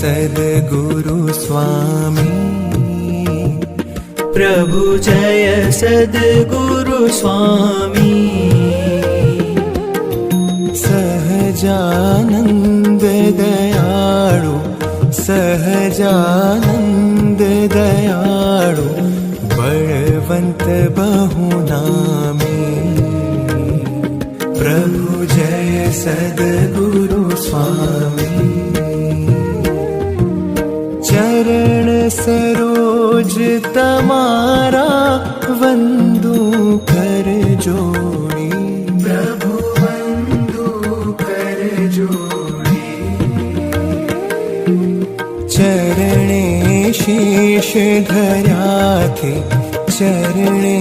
सद्गुरु स्वामी प्रभु जय सद्गुरु स्वामी सहजानंद दयाळु सहजानंद दयाळु बलवंत बहुनामी प्रभु जय सद्गुरु स्वामी चरण सरोज तमारा वंदू कर जोड़ी प्रभु वंदू कर जोड़ी चरणे शीश धर्या थे चरणे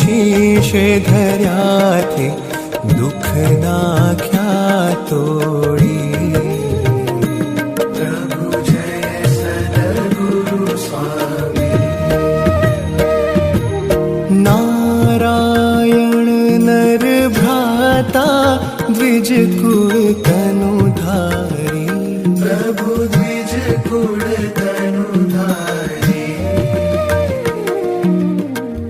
शीश धर्या थे दुख नाख्या तोड़ी द्विज कुल तनुधारी प्रभु द्विज कुल तनुधारी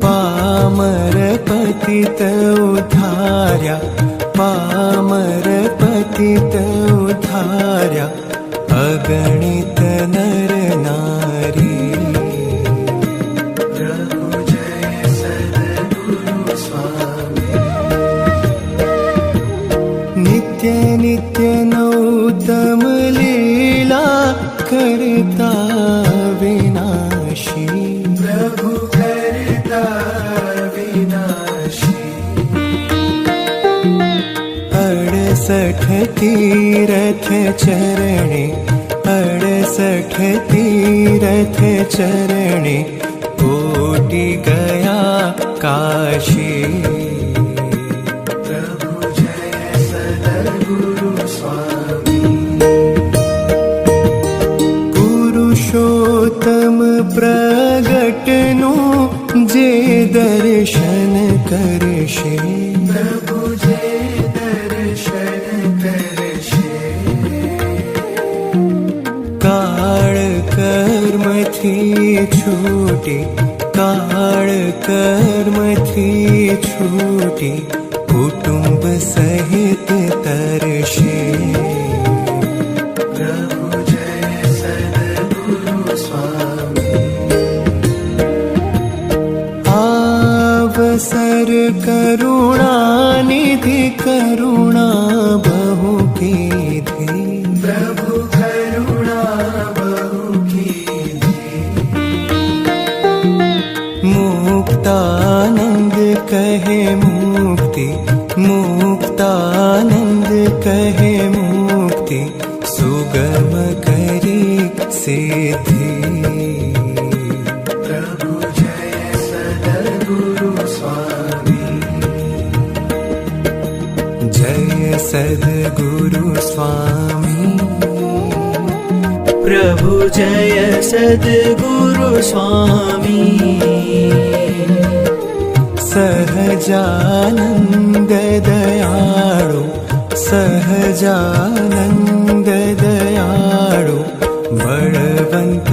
पामर पतित उद्धार्या पामर पतित उद्धार्या अगणित नर नारी प्रभु जय सद्गुरु स्वामी नित्य नित्य नौतम लीला करता विनाशी प्रभु करता विनाशी 68 तीरथ चरणे 68 तीरथ चरणे कोटि गया काशी पुरुषोत्तम प्रगटनु जे दर्शन करशे प्रभु जे दर्शन करशे काळ कर्म थी छूटी काळ कर्म थी छूटी कुटुंब सहित तरशे अवसर करुणा निधि करुणा बहु कीधी प्रभु करुणा बहु कीधी मुक्तानंद कहे मुक्ति मुक्तानंद कहे मुक्ति सुगम करी सिद्धि सद्गुरु स्वामी प्रभु जय सद्गुरु स्वामी सहजानंद दयाळु सहजानंद दयाळु बलवंत